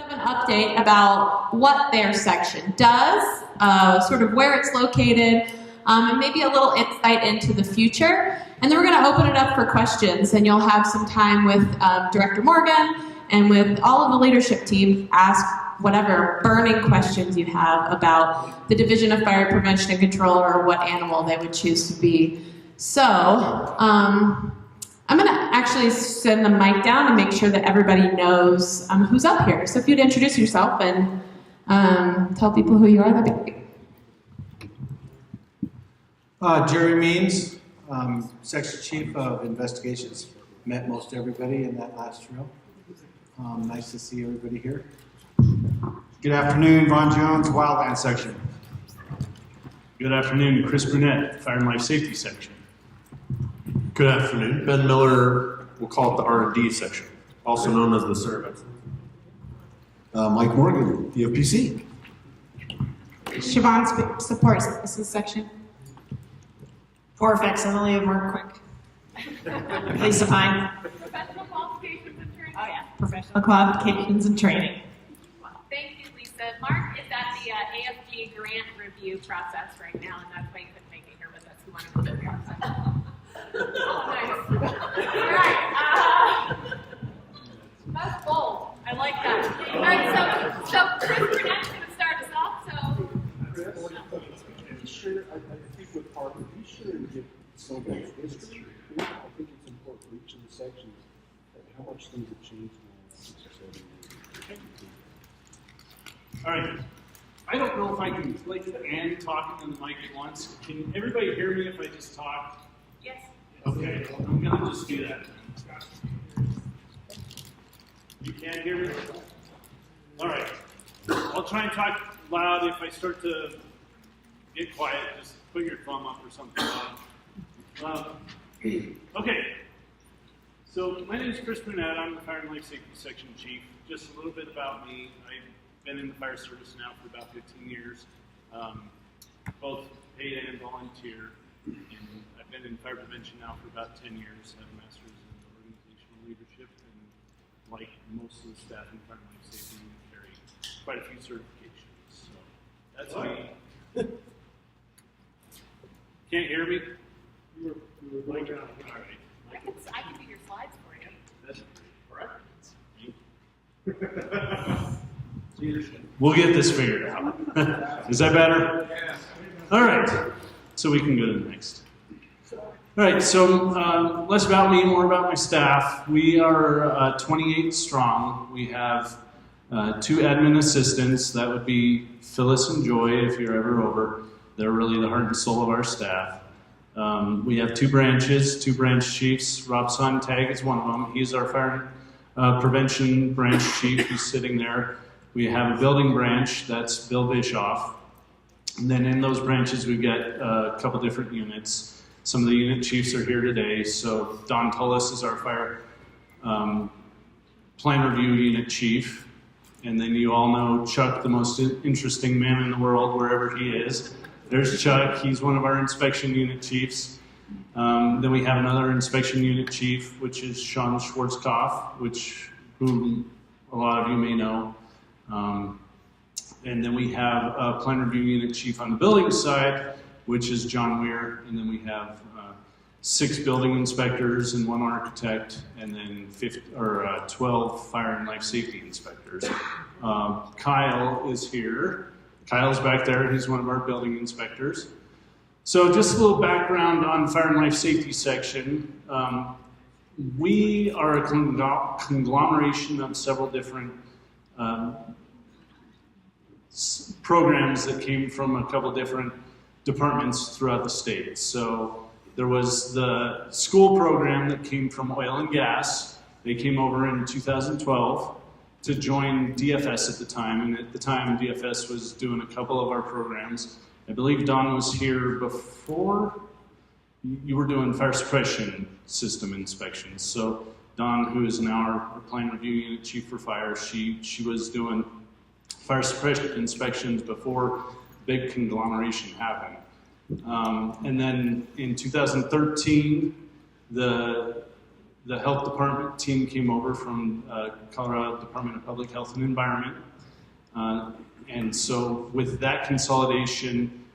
of an update about what their section does, sort of where it's located, and maybe a little insight into the future. And then we're going to open it up for questions, and you'll have some time with Director Morgan and with all of the leadership team. Ask whatever burning questions you have about the Division of Fire Prevention and Control or what animal they would choose to be. So, I'm going to actually send the mic down and make sure that everybody knows who's up here. So if you'd introduce yourself and tell people who you are, that'd be great. Jerry Means, Section Chief of Investigations. Met most everybody in that last row. Nice to see everybody here. Good afternoon, Von Jones, Wildland Section. Good afternoon, Chris Brunette, Fire and Life Safety Section. Good afternoon, Ben Miller, we'll call it the R&D section, also known as the service. Mike Morgan, DFPC. Siobhan, Support Services Section. Porfix, Emily Mark Quick. Lisa Pine. Professional qualifications and training. Oh yeah, professional qualifications and training. Thank you, Lisa. Mark is at the AFG grant review process right now, and that's why you couldn't make it here with us. We wanted to do the process. Oh, nice. All right. That's bold. I like that. All right, so Chris Burnett's going to start us off. So. Be sure, I think with Parker, be sure and get some of that history. I think it's important for each of the sections how much things have changed in the last 6 or 7 years. All right. I don't know if I can click and talk in the mic at once. Can everybody hear me if I just talk? Yes. Okay, I'm going to just do that. You can't hear me? All right. I'll try and talk loud. If I start to get quiet, just put your thumb up or something. Okay. So my name is Chris Brunette. I'm the Fire and Life Safety Section Chief. Just a little bit about me. I've been in the fire service now for about 15 years, both paid and volunteer. And I've been in fire prevention now for about 10 years. I have a master's in organizational leadership, and like most of the staff in fire and life safety, we carry quite a few certifications. So that's me. Can't hear me? You were like, all right. I can do your slides for you. That's correct. We'll get this figured out. Is that better? Yeah. All right. So we can go to the next. All right, so less about me, more about my staff. We are 28 strong. We have 2 admin assistants. That would be Phyllis and Joy, if you're ever over. They're really the heart and soul of our staff. We have 2 branches, 2 branch chiefs. Rob Sontag is one of them. He's our fire prevention branch chief. He's sitting there. We have a building branch. That's Bill Bischoff. And then in those branches, we've got a couple different units. Some of the unit chiefs are here today. So Don Tullis is our fire plan review unit chief. And then you all know Chuck, the most interesting man in the world, wherever he is. There's Chuck. He's one of our inspection unit chiefs. Then we have another inspection unit chief, which is Sean Schwarzkopf, who a lot of you may know. And then we have a plan review unit chief on the building side, which is John Weir. And then we have 6 building inspectors and 1 architect, and then 12 fire and life safety inspectors. Kyle is here. Kyle's back there. He's one of our building inspectors. So just a little background on Fire and Life Safety Section. We are a conglomeration of several different programs that came from a couple different departments throughout the state. So there was the school program that came from oil and gas. They came over in 2012 to join DFS at the time, and at the time DFS was doing a couple of our programs. I believe Don was here before you were doing fire suppression system inspections. So Don, who is now our plan review unit chief for fire, she was doing fire suppression inspections before big conglomeration happened. And then in 2013, the the health department team came over from Colorado Department of Public Health and Environment. And so with that consolidation,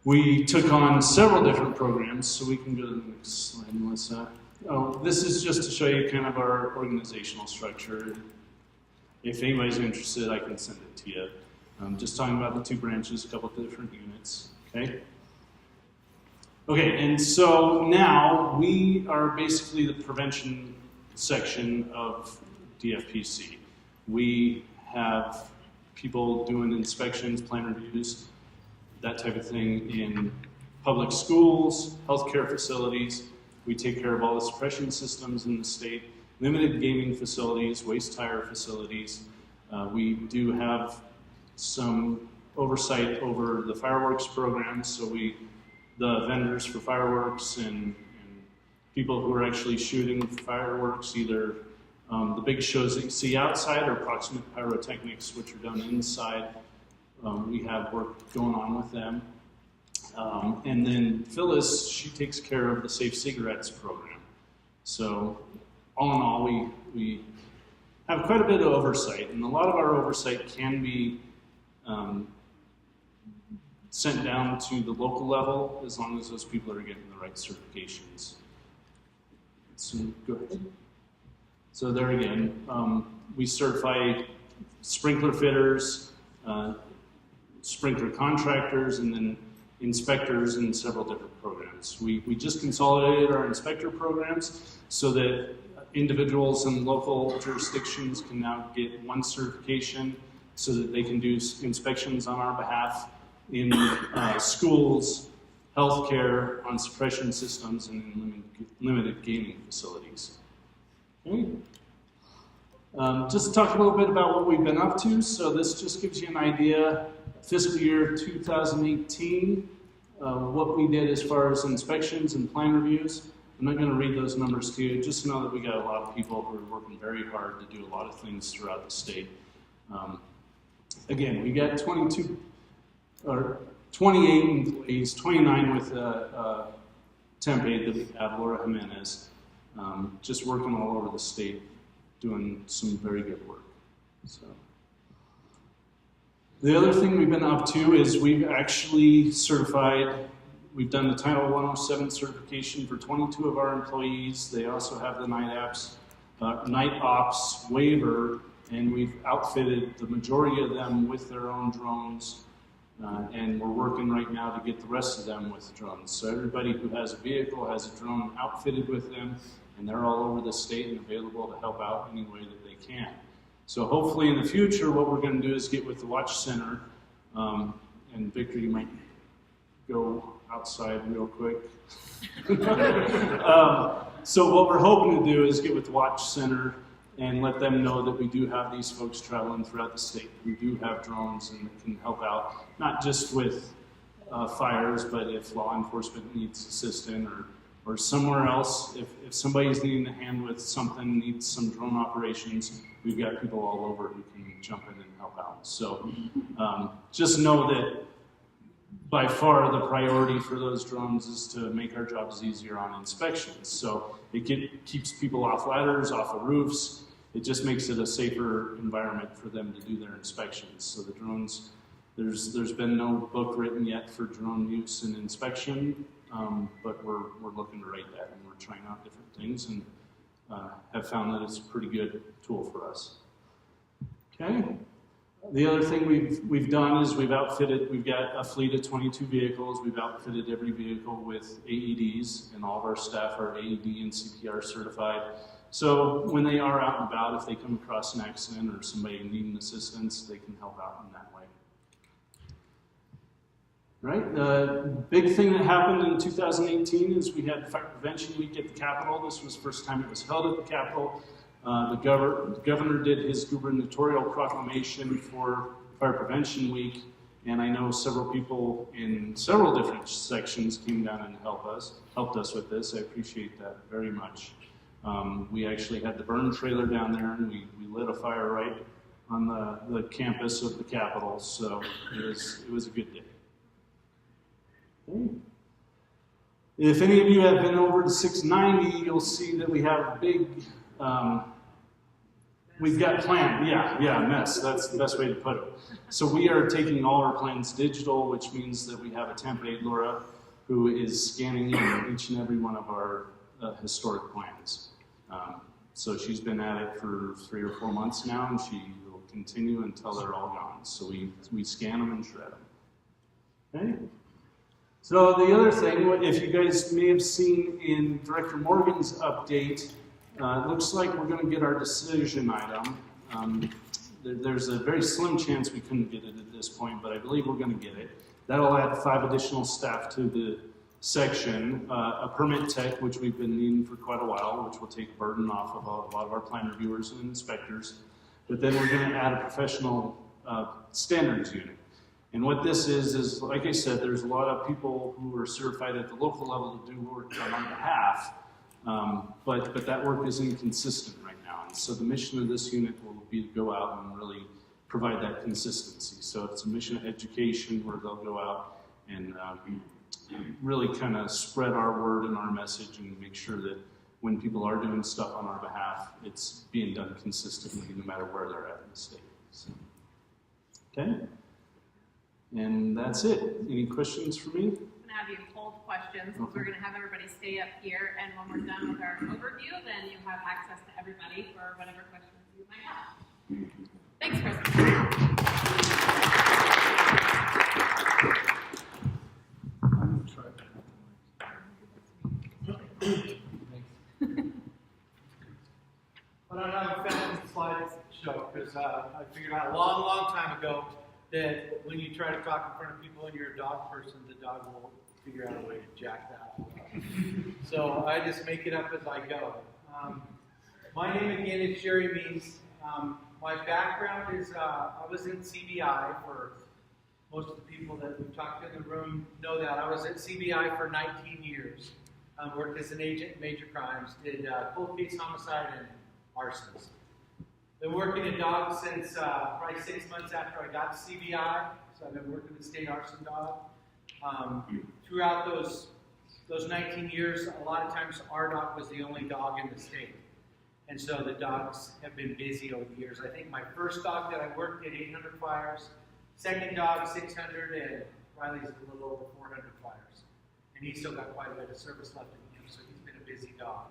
we took on several different programs. So we can go to the next slide, Melissa. Oh, this is just to show you kind of our organizational structure. If anybody's interested, I can send it to you. Just talking about the two branches, a couple of different units, okay? Okay, and so now we are basically the prevention section of DFPC. We have people doing inspections, plan reviews, that type of thing in public schools, healthcare facilities. We take care of all the suppression systems in the state, limited gaming facilities, waste tire facilities. We do have some oversight over the fireworks programs, so the vendors for fireworks and people who are actually shooting fireworks, either the big shows that you see outside or proximate pyrotechnics, which are done inside. We have work going on with them. And then Phyllis, she takes care of the Safe Cigarettes program. So all in all, we have quite a bit of oversight, and a lot of our oversight can be sent down to the local level as long as those people are getting the right certifications. So go ahead. So there again, we certify sprinkler fitters, sprinkler contractors, and then inspectors in several different programs. We just consolidated our inspector programs so that individuals in local jurisdictions can now get one certification so that they can do inspections on our behalf in schools, healthcare, on suppression systems, and in limited gaming facilities. Okay. Just to talk a little bit about what we've been up to. So this just gives you an idea, fiscal year 2018, what we did as far as inspections and plan reviews. I'm not going to read those numbers to you, just know that we got a lot of people who are working very hard to do a lot of things throughout the state. Again, we got 28 employees, 29 with temp aide that we have, Laura Jimenez, just working all over the state, doing some very good work. So, the other thing we've been up to is we've actually certified, we've done the Title 107 certification for 22 of our employees. They also have the night ops waiver, and we've outfitted the majority of them with their own drones. And we're working right now to get the rest of them with drones. So everybody who has a vehicle has a drone outfitted with them, and they're all over the state and available to help out any way that they can. So hopefully in the future, what we're going to do is get with the Watch Center, and Victor, you might go outside real quick. So what we're hoping to do is get with the Watch Center and let them know that we do have these folks traveling throughout the state. We do have drones and can help out, not just with fires, but if law enforcement needs assistance or somewhere else, if somebody's needing a hand with something, needs some drone operations, we've got people all over who can jump in and help out. So just know that by far the priority for those drones is to make our jobs easier on inspections. So it keeps people off ladders, off of roofs. It just makes it a safer environment for them to do their inspections. So the drones, there's been no book written yet for drone use and inspection, but we're looking to write that, and we're trying out different things, and have found that it's a pretty good tool for us. Okay. The other thing we've done is we've got a fleet of 22 vehicles. We've outfitted every vehicle with AEDs, and all of our staff are AED and CPR certified. So when they are out and about, if they come across an accident or somebody needing assistance, they can help out in that way. Right? The big thing that happened in 2018 is we had Fire Prevention Week at the Capitol. This was the first time it was held at the Capitol. The governor did his gubernatorial proclamation for Fire Prevention Week, and I know several people in several different sections came down and helped us with this. I appreciate that very much. We actually had the burn trailer down there, and we lit a fire right on the campus of the Capitol, so it was a good day. Okay. If any of you have been over to 690, you'll see that we have a big, we've got planned, mess, that's the best way to put it. So we are taking all our plans digital, which means that we have a temp aide, Laura, who is scanning in each and every one of our historic plans. So she's been at it for 3 or 4 months now, and she will continue until they're all gone. So we scan them and shred them. Okay? So the other thing, if you guys may have seen in Director Morgan's update, it looks like we're going to get our decision item. There's a very slim chance we couldn't get it at this point, but I believe we're going to get it. That'll add 5 additional staff to the section, a permit tech, which we've been needing for quite a while, which will take burden off of a lot of our plan reviewers and inspectors. But then we're going to add a professional standards unit. And what this is like I said, there's a lot of people who are certified at the local level to do work on our behalf, but that work is inconsistent right now. And so the mission of this unit will be to go out and really provide that consistency. So it's a mission of education where they'll go out and really kind of spread our word and our message and make sure that when people are doing stuff on our behalf, it's being done consistently no matter where they're at in the state. So, okay? And that's it. Any questions for me? I'm going to have you hold questions because we're going to have everybody stay up here, and when we're done with our overview, then you have access to everybody for whatever questions you might have. Thanks, Chris. But I don't have a fancy slide show because I figured out a long, long time ago that when you try to talk in front of people and you're a dog person, the dog will figure out a way to jack that up. So I just make it up as I go. My name again is Sherry Means. My background is I was in CBI for most of the people that we've talked to in the room know that. I was at CBI for 19 years. Worked as an agent in major crimes, did cold case homicide and arsons. Been working in dogs since probably 6 months after I got to CBI, so I've been working the state arson dog. Throughout those 19 years, a lot of times our dog was the only dog in the state. And so the dogs have been busy over the years. I think my first dog that I worked did 800 fires, second dog 600, and Riley's a little over 400 fires. And he's still got quite a bit of service left in him, so he's been a busy dog.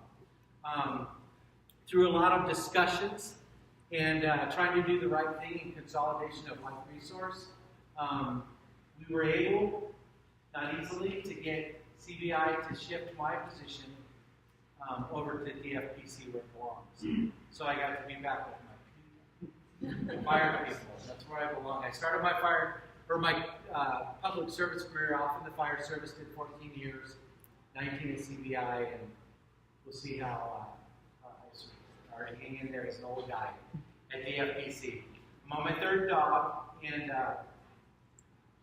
Through a lot of discussions and trying to do the right thing in consolidation of life resource, we were able, not easily, to get CBI to shift my position over to DFPC where it belongs. So I got to be back with my people, fire people. That's where I belong. I started my public service career off in the fire service, did 14 years, 19 at CBI, and we'll see how I hang in there as an old guy at DFPC. I'm on my third dog, and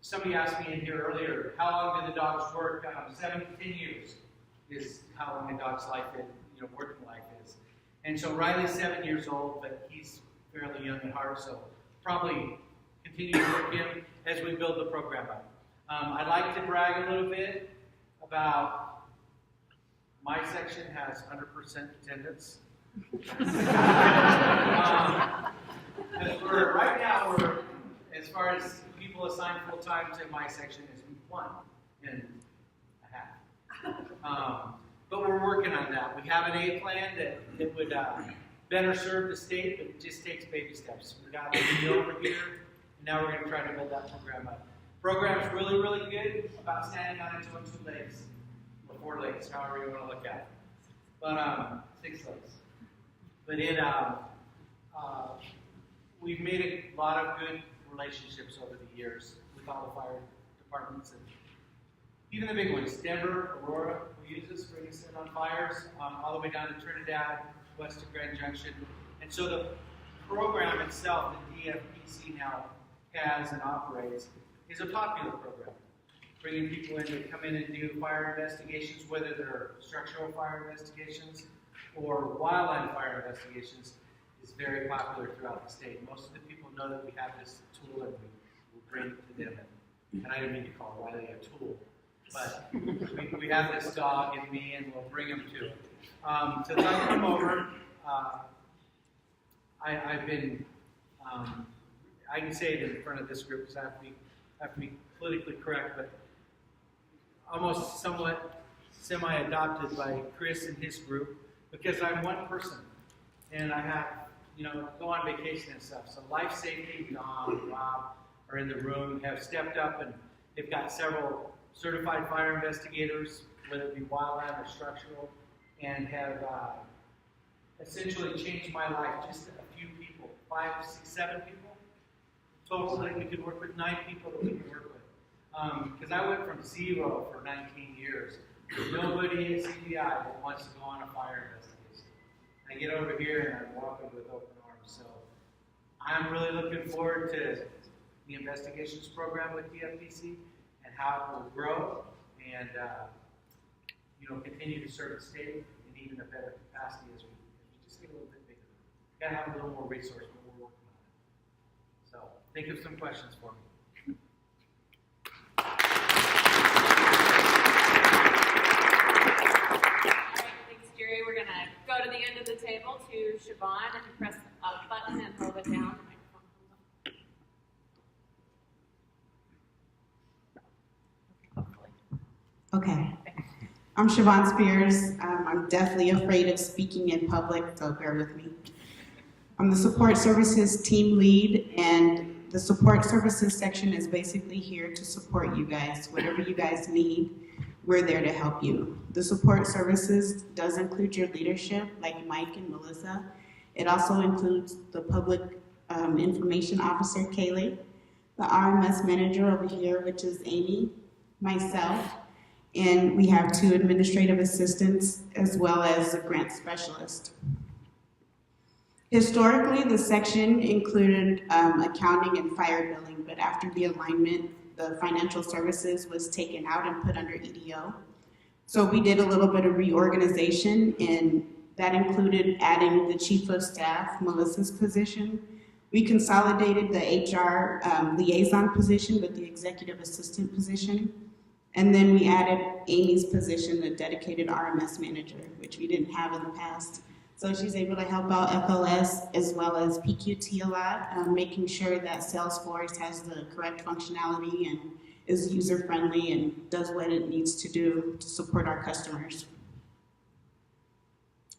somebody asked me in here earlier, how long do the dogs work? 7 to 10 years is how long a dog's life is, working life is. And so Riley's 7 years old, but he's fairly young at heart, so probably continue to work him as we build the program up. I'd like to brag a little bit about my section has 100% attendance. Right now, we're, as far as people assigned full-time to my section, is 1 and a half. But we're working on that. We have an A plan that would better serve the state, but it just takes baby steps. We got a new over here, and now we're going to try to build that program up. Program's really, really good about standing on its own 2 legs, or 4 legs, however you want to look at it. But 6 legs. But we've made a lot of good relationships over the years with all the fire departments and even the big ones. Denver, Aurora, who uses bring us in on fires, all the way down to Trinidad, west of Grand Junction. And so the program itself that DFPC now has and operates is a popular program. Bringing people in to come in and do fire investigations, whether they're structural fire investigations or wildland fire investigations, is very popular throughout the state. Most of the people know that we have this tool and we bring it to them. And I didn't mean to call Riley a tool. But we have this dog and me, and we'll bring him to it. Since I've come over, I've been, I can say it in front of this group because I have to be politically correct, but almost somewhat semi-adopted by Chris and his group because I'm one person and I have, go on vacation and stuff. So Life Safety, Don and Rob are in the room, have stepped up, and they've got several certified fire investigators, whether it be wildland or structural, and have essentially changed my life. Just a few people, 5, 6, 7 people. Total that we could work with, 9 people that we could work with. Because I went from 0 for 19 years. There's nobody in CBI that wants to go on a fire investigation. I get over here and I'm welcomed with open arms. So I'm really looking forward to the investigations program with DFPC and how it will grow and continue to serve the state in even a better capacity as we just get a little bit bigger. Got to have a little more resource, but we're working on it. So think of some questions for me. Jerry, we're going to go to the end of the table to Siobhan and press a button and hold it down. The microphone Okay. I'm Siobhan Spears. I'm deathly afraid of speaking in public, so bear with me. I'm the support services team lead, and the support services section is basically here to support you guys. Whatever you guys need, we're there to help you. The support services does include your leadership, like Mike and Melissa. It also includes the public information officer, Kaylee, the RMS manager over here, which is Amy, myself, and we have 2 administrative assistants as well as a grant specialist. Historically, the section included accounting and fire billing, but after the alignment, the financial services was taken out and put under EDO. So we did a little bit of reorganization, and that included adding the chief of staff, Melissa's position. We consolidated the HR liaison position with the executive assistant position. And then we added Amy's position, the dedicated RMS manager, which we didn't have in the past. So she's able to help out FLS as well as PQT a lot, making sure that Salesforce has the correct functionality and is user-friendly and does what it needs to do to support our customers.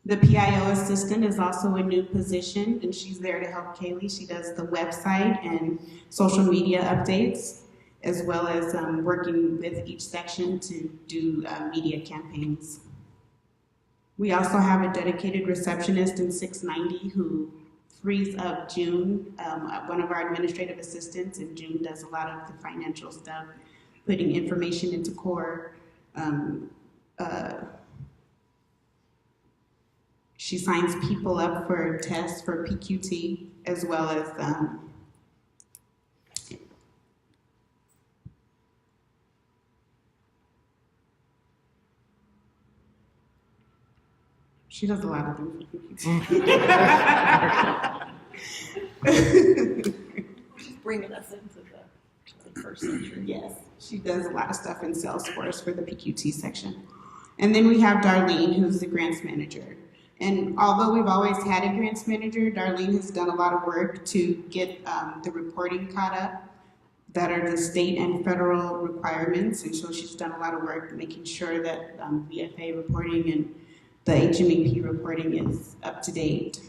The Pio Assistant is also a new position, and she's there to help Kaylee. She does the website and social media updates, as well as working with each section to do media campaigns. We also have a dedicated receptionist in 690 who frees up June, one of our administrative assistants, and June does a lot of the financial stuff, putting information into core. She signs people up for tests for PQT, as well as she does a lot of things for PQT. She's bringing us into the first century. Yes, she does a lot of stuff in Salesforce for the PQT section. And then we have Darlene, who's the grants manager. And although we've always had a grants manager, Darlene has done a lot of work to get the reporting caught up that are the state and federal requirements. And so she's done a lot of work making sure that VFA reporting and the HMEP reporting is up to date.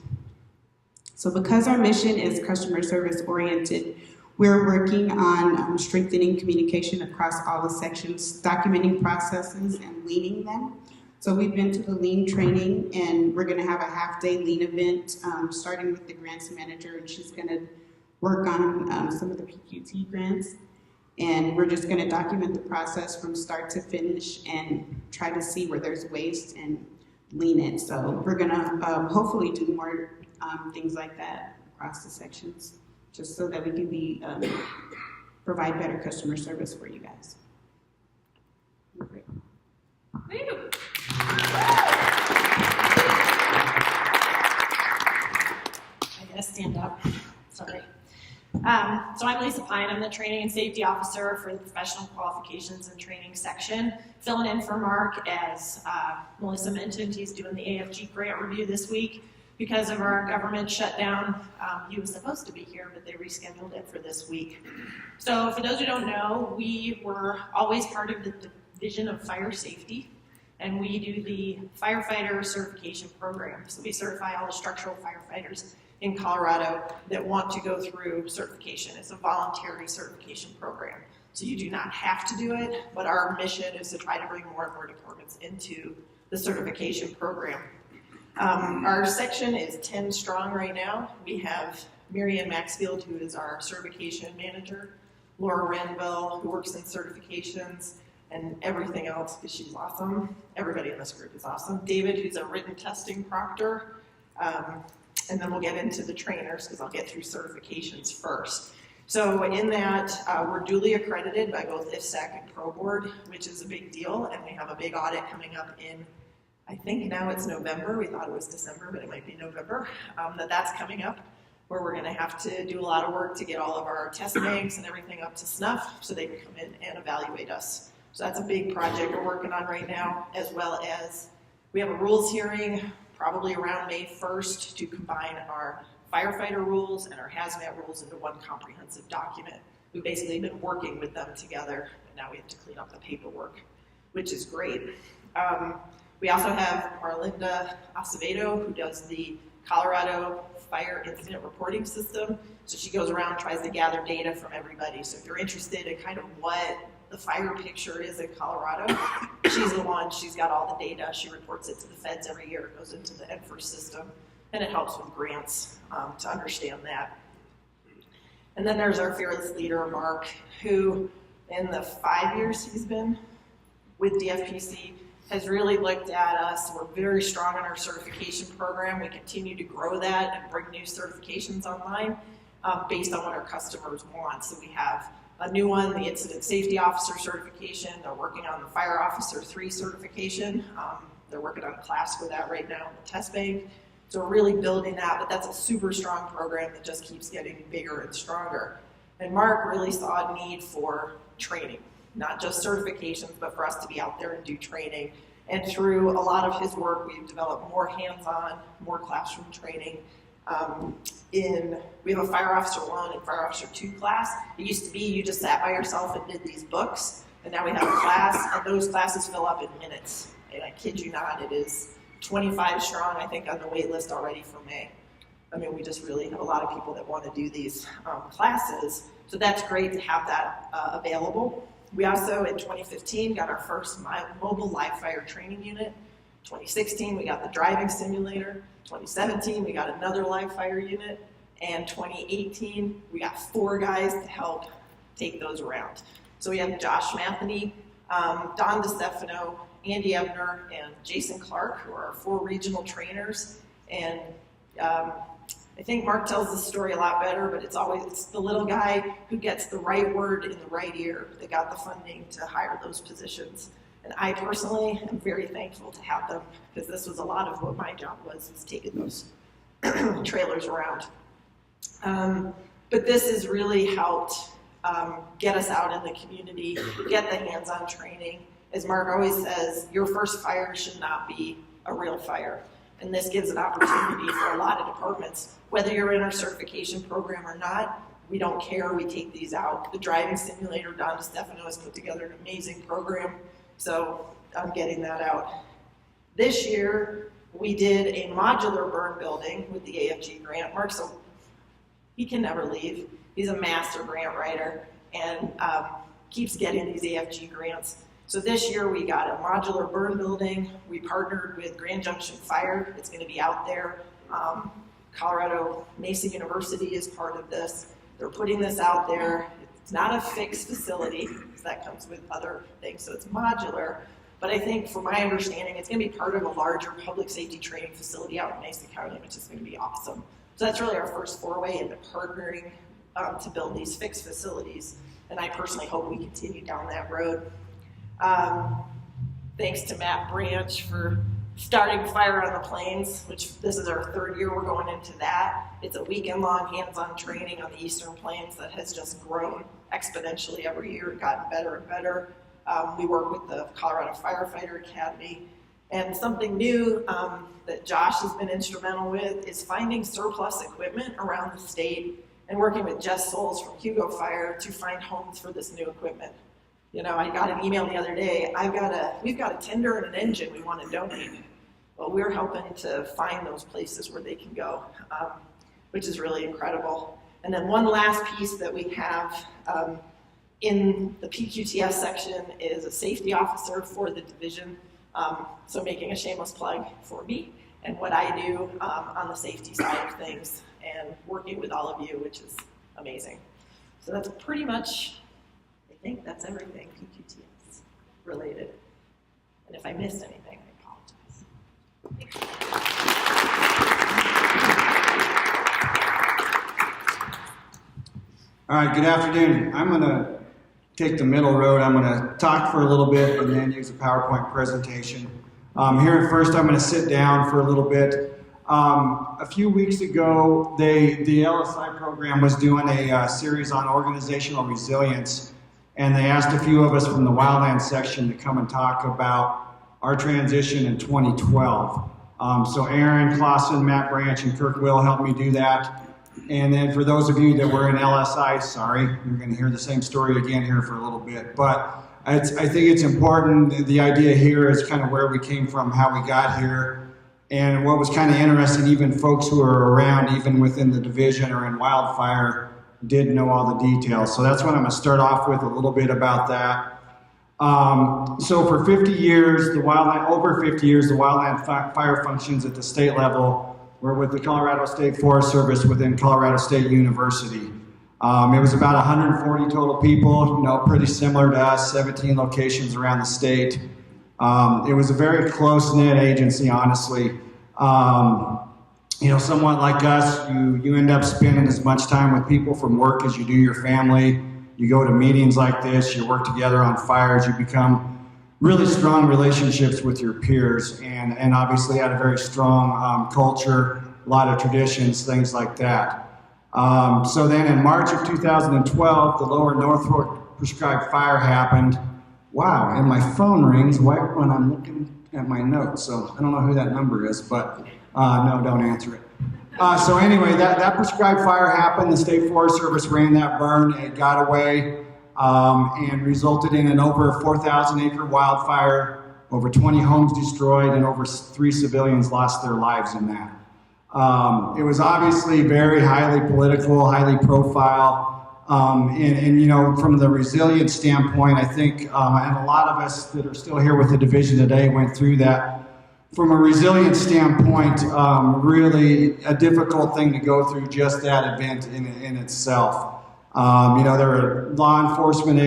So because our mission is customer service oriented, we're working on strengthening communication across all the sections, documenting processes and leaning them. So we've been to the lean training, and we're gonna have a half-day lean event starting with the grants manager, and she's gonna work on some of the PQT grants. And we're just gonna document the process from start to finish and try to see where there's waste and lean it. So we're gonna hopefully do more things like that across the sections, just so that we can be provide better customer service for you guys. Great. Woo! I gotta stand up. Sorry. So I'm Lisa Pine. I'm the Training and Safety Officer for the Professional Qualifications and Training section. Filling in for Mark, as Melissa mentioned, he's doing the AFG grant review this week. Because of our government shutdown, he was supposed to be here, but they rescheduled it for this week. So for those who don't know, we were always part of the Division of Fire Safety, and we do the firefighter certification program. So we certify all the structural firefighters in Colorado that want to go through certification. It's a voluntary certification program. So you do not have to do it, but our mission is to try to bring more and more departments into the certification program. Our section is 10 strong right now. We have Marianne Maxfield, who is our certification manager, Laura Ranville, who works in certifications and everything else, because she's awesome. Everybody in this group is awesome. David, who's a written testing proctor, and then we'll get into the trainers, because I'll get through certifications first. So in that, we're duly accredited by both IFSAC and Pro Board, which is a big deal, and we have a big audit coming up in, I think now it's November. We thought it was December, but it might be November. That's coming up, where we're going to have to do a lot of work to get all of our test banks and everything up to snuff so they can come in and evaluate us. So that's a big project we're working on right now, as well as we have a rules hearing probably around May 1st to combine our firefighter rules and our hazmat rules into one comprehensive document. We've basically been working with them together, and now we have to clean up the paperwork, which is great. We also have Marlinda Acevedo, who does the Colorado Fire Incident Reporting System. So she goes around and tries to gather data from everybody. So if you're interested in kind of what the fire picture is in Colorado, she's the one. She's got all the data. She reports it to the feds every year. It goes into the NFIRS system, and it helps with grants to understand that. And then there's our fearless leader, Mark, who in the 5 years he's been with DFPC, has really looked at us. We're very strong in our certification program. We continue to grow that and bring new certifications online based on what our customers want. So we have a new one, the Incident Safety Officer certification. They're working on the Fire Officer 3 certification. They're working on a class for that right now in the test bank. So we're really building that, but that's a super strong program that just keeps getting bigger and stronger. And Mark really saw a need for training. Not just certifications, but for us to be out there and do training. And through a lot of his work, we've developed more hands-on, more classroom training. We have a Fire Officer 1 and Fire Officer 2 class. It used to be you just sat by yourself and did these books, and now we have a class, and those classes fill up in minutes. And I kid you not, it is 25 strong, I think, on the wait list already for May. I mean, we just really have a lot of people that want to do these classes, so that's great to have that available. We also, in 2015, got our first mobile live fire training unit. 2016, we got the driving simulator. 2017, we got another live fire unit. And 2018, we got 4 guys to help take those around. So we have Josh Matheny, Don DeStefano, Andy Ebner, and Jason Clark, who are our 4 regional trainers. And I think Mark tells this story a lot better, but it's the little guy who gets the right word in the right ear that got the funding to hire those positions. And I personally am very thankful to have them, because this was a lot of what my job was taking those trailers around. But this has really helped get us out in the community, get the hands-on training. As Mark always says, your first fire should not be a real fire. And this gives an opportunity for a lot of departments. Whether you're in our certification program or not, we don't care, we take these out. The driving simulator, Don DeStefano has put together an amazing program, so I'm getting that out. This year, we did a modular burn building with the AFG grant. Mark, so he can never leave. He's a master grant writer and keeps getting these AFG grants. So this year we got a modular burn building. We partnered with Grand Junction Fire. It's going to be out there. Colorado Mesa University is part of this. They're putting this out there. It's not a fixed facility, because that comes with other things, so it's modular. But I think, from my understanding, it's going to be part of a larger public safety training facility out in Mesa County, which is going to be awesome. So that's really our first foray into partnering to build these fixed facilities. And I personally hope we continue down that road. Thanks to Matt Branch for starting Fire on the Plains, which this is our 3rd year we're going into that. It's a weekend-long hands-on training on the Eastern Plains that has just grown exponentially every year, gotten better and better. We work with the Colorado Firefighter Academy. And something new that Josh has been instrumental with is finding surplus equipment around the state and working with Jess Souls from Hugo Fire to find homes for this new equipment. You know, I got an email the other day, we've got a tender and an engine we want to donate. Well, we're helping to find those places where they can go, which is really incredible. And then one last piece that we have in the PQTS section is a safety officer for the division. So making a shameless plug for me and what I do on the safety side of things and working with all of you, which is amazing. So that's pretty much, I think that's everything PQTS related. And if I missed anything, I apologize. All right, good afternoon. I'm going to take the middle road. I'm going to talk for a little bit and then use a PowerPoint presentation. Here at first, I'm going to sit down for a little bit. A few weeks ago, the LSI program was doing a series on organizational resilience, and they asked a few of us from the wildland section to come and talk about our transition in 2012. So Aaron Clausen, Matt Branch, and Kirk Will helped me do that. And then for those of you that were in LSI, sorry, you're going to hear the same story again here for a little bit. But I think it's important. The idea here is kind of where we came from, how we got here. And what was kind of interesting, even folks who are around, even within the division or in wildfire, didn't know all the details. So that's what I'm going to start off with, a little bit about that. So for 50 years, over 50 years, the wildland fire functions at the state level were with the Colorado State Forest Service within Colorado State University. It was about 140 total people, pretty similar to us, 17 locations around the state. It was a very close-knit agency, honestly. Somewhat like us, you end up spending as much time with people from work as you do your family. You go to meetings like this, you work together on fires, you become really strong relationships with your peers, and obviously had a very strong culture, a lot of traditions, things like that. So then in March of 2012, the Lower Norfolk prescribed fire happened. Wow, and my phone rings right when I'm looking at my notes, so I don't know who that number is, but no, don't answer it. So anyway, that prescribed fire happened. The State Forest Service ran that burn. It got away and resulted in an over 4,000 acre wildfire, over 20 homes destroyed, and over 3 civilians lost their lives in that. It was obviously very highly political, highly profile. And from the resilience standpoint, I think, and a lot of us that are still here with the division today went through that. From a resilience standpoint, really a difficult thing to go through just that event in itself. There were law enforcement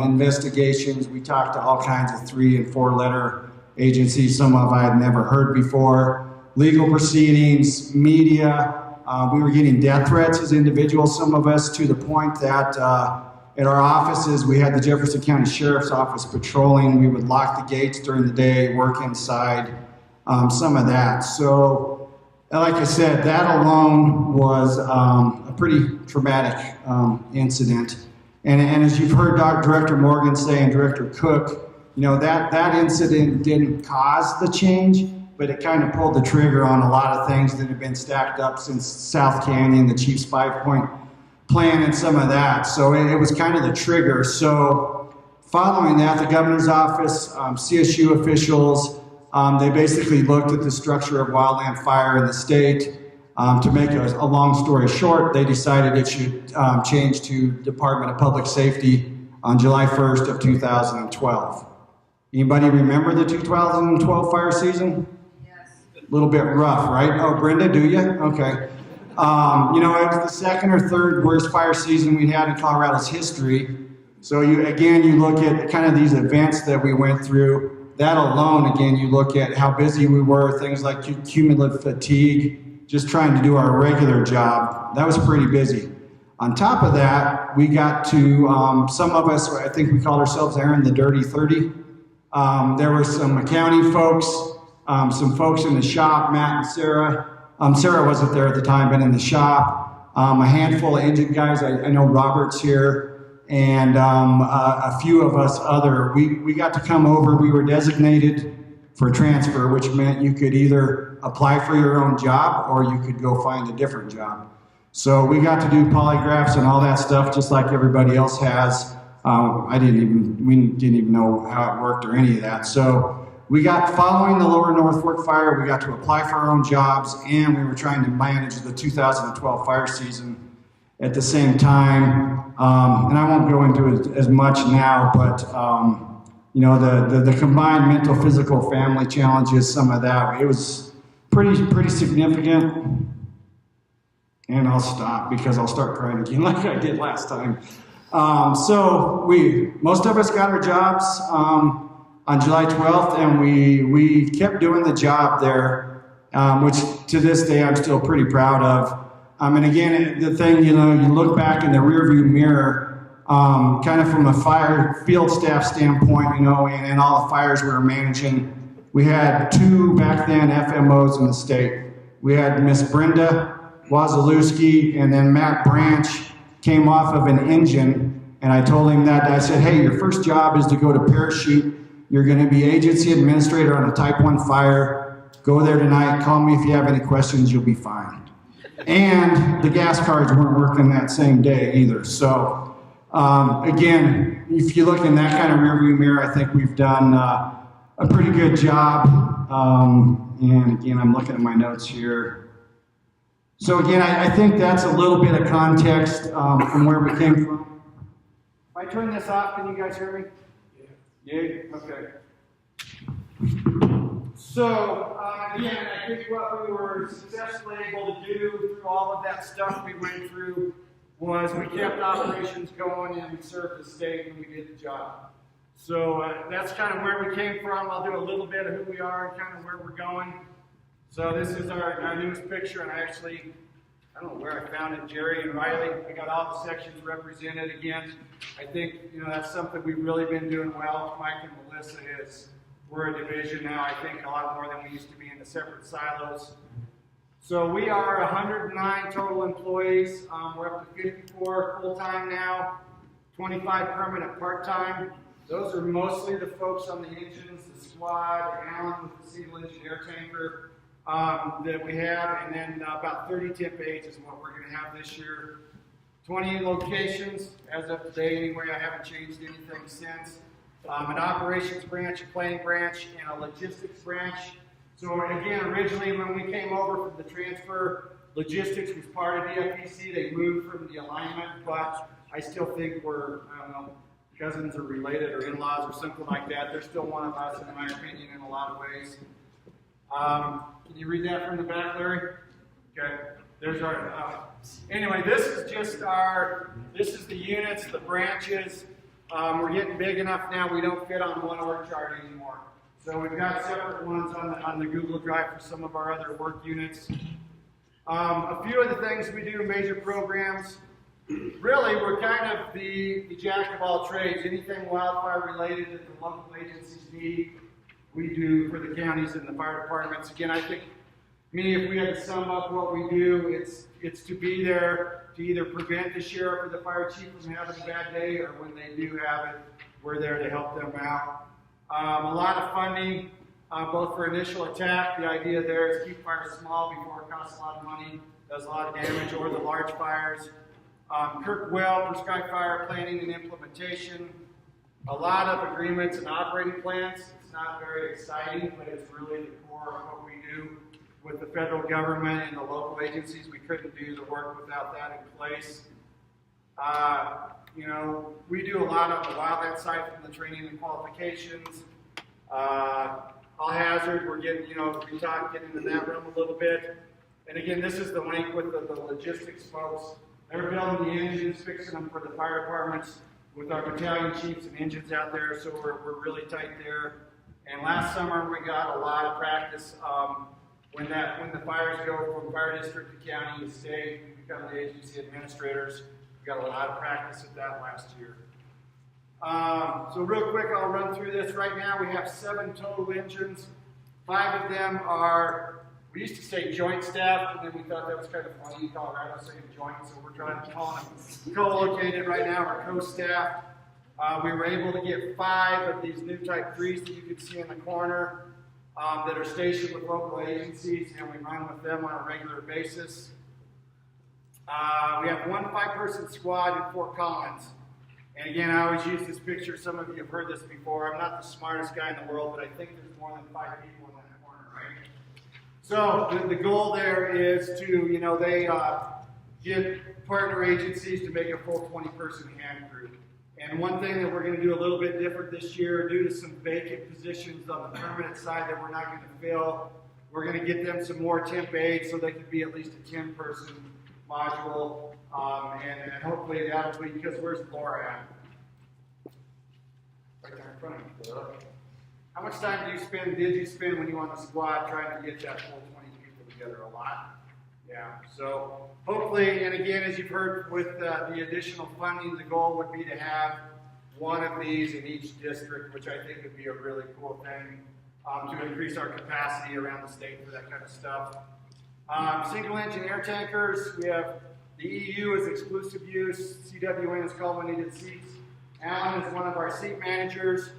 investigations. We talked to all kinds of 3- and 4-letter agencies, some of I had never heard before. Legal proceedings, media. We were getting death threats as individuals, some of us, to the point that at our offices, we had the Jefferson County Sheriff's Office patrolling. We would lock the gates during the day, work inside, some of that. So, like I said, that alone was a pretty traumatic incident. And as you've heard Director Morgan say and Director Cook, that incident didn't cause the change, but it kind of pulled the trigger on a lot of things that have been stacked up since South Canyon, the Chief's 5-point plan, and some of that. So it was kind of the trigger. So following that, the governor's office, CSU officials, they basically looked at the structure of wildland fire in the state. To make a long story short, they decided it should change to Department of Public Safety on July 1st of 2012. Anybody remember the 2012 fire season? A little bit rough, right? Oh, Brenda, do you? Okay. It was the second or third worst fire season we had in Colorado's history. So you look at kind of these events that we went through. That alone, again, you look at how busy we were, things like cumulative fatigue, just trying to do our regular job. That was pretty busy. On top of that, we got to, some of us, I think we called ourselves, Aaron, the Dirty 30. There were some county folks, some folks in the shop, Matt and Sarah. Sarah wasn't there at the time, but in the shop. A handful of engine guys. I know Robert's here, and a few of us other. We got to come over. We were designated for transfer, which meant you could either apply for your own job or you could go find a different job. So we got to do polygraphs and all that stuff just like everybody else has. We didn't even know how it worked or any of that. So we got, following the Lower North Fork fire, we got to apply for our own jobs, and we were trying to manage the 2012 fire season at the same time. And I won't go into it as much now, but you know, the combined mental, physical, family challenges, some of that, it was pretty significant. And I'll stop because I'll start crying again like I did last time. So most of us got our jobs on July 12th, and we kept doing the job there, which to this day I'm still pretty proud of. And again, the thing, you know, you look back in the rearview mirror, kind of from a fire field staff standpoint, you know, and all the fires we were managing. We had 2 back then FMOs in the state. We had Miss Brenda Wazalewski, and then Matt Branch came off of an engine, and I told him that. I said, hey, your first job is to go to Parachute. You're going to be agency administrator on a Type 1 fire. Go there tonight. Call me if you have any questions. You'll be fine. And the gas cards weren't working that same day either. So, again, if you look in that kind of rearview mirror, I think we've done a pretty good job. And again, I'm looking at my notes here. So again, I think that's a little bit of context from where we came from. If I turn this off, can you guys hear me? Yeah? Okay. So, again, I think what we were successfully able to do through all of that stuff we went through was we kept operations going and we served the state and we did the job. So that's kind of where we came from. I'll do a little bit of who we are and kind of where we're going. So this is our newest picture, and I don't know where I found it, Jerry and Riley. I got all the sections represented again. I think, you know, that's something we've really been doing well. Mike and Melissa we're a division now, I think, a lot more than we used to be in the separate silos. So we are 109 total employees. We're up to 54 full-time now, 25 permanent part-time. Those are mostly the folks on the engines, the squad, Alan with the single engine air tanker that we have, and then about 30 temp aides is what we're going to have this year. 20 locations as of today anyway. I haven't changed anything since. An operations branch, a planning branch, and a logistics branch. So again, originally when we came over from the transfer, logistics was part of DFPC. They moved from the alignment, but I still think we're, I don't know, cousins or related or in-laws or something like that. They're still one of us, in my opinion, in a lot of ways. Can you read that from the back, Larry? Okay. There's our, anyway, this is just this is the units, the branches. We're getting big enough now we don't fit on one org chart anymore. So we've got separate ones on the Google Drive for some of our other work units. A few of the things we do, major programs. Really, we're kind of the jack of all trades. Anything wildfire related that the local agencies need, we do for the counties and the fire departments. Again, I think, if we had to sum up what we do, it's to be there to either prevent the sheriff or the fire chief from having a bad day, or when they do have it, we're there to help them out. A lot of funding, both for initial attack. The idea there is keep fires small before it costs a lot of money, does a lot of damage, or the large fires. Kirk Well, prescribed fire planning and implementation. A lot of agreements and operating plans. It's not very exciting, but it's really the core of what we do with the federal government and the local agencies. We couldn't do the work without that in place. We do a lot on the wildland side from the training and qualifications. All hazard, we're getting, we talk, getting into that realm a little bit. And again, this is the link with the logistics folks. They're building the engines, fixing them for the fire departments with our battalion chiefs and engines out there, so we're really tight there. And last summer we got a lot of practice when the fires go from fire district to county to state, we become the agency administrators. We got a lot of practice at that last year. So real quick, I'll run through this. Right now we have 7 total engines, 5 of them are, we used to say joint staff, and then we thought that was kind of funny in Colorado saying joint, so we're trying to call them co-located right now, or co-staff. We were able to get 5 of these new type 3s that you can see in the corner that are stationed with local agencies, and we run with them on a regular basis. We have 1 5-person squad in Fort Collins. And again, I always use this picture. Some of you have heard this before. I'm not the smartest guy in the world, but I think there's more than 5 people in that corner, right? So the goal there is to, they get partner agencies to make a full 20-person hand crew. And one thing that we're going to do a little bit different this year, due to some vacant positions on the permanent side that we're not going to fill, we're going to get them some more temp aides so they can be at least a 10-person module. And hopefully that'll be, because where's Laura at? Right there in front of me. How much time did you spend when you were on the squad trying to get that full 20 people together? A lot? Yeah. So hopefully, and again, as you've heard with the additional funding, the goal would be to have 1 of these in each district, which I think would be a really cool thing to increase our capacity around the state for that kind of stuff. Single engine air tankers, we have the EU is exclusive use, CWN is called when needed seats. Alan is one of our seat managers,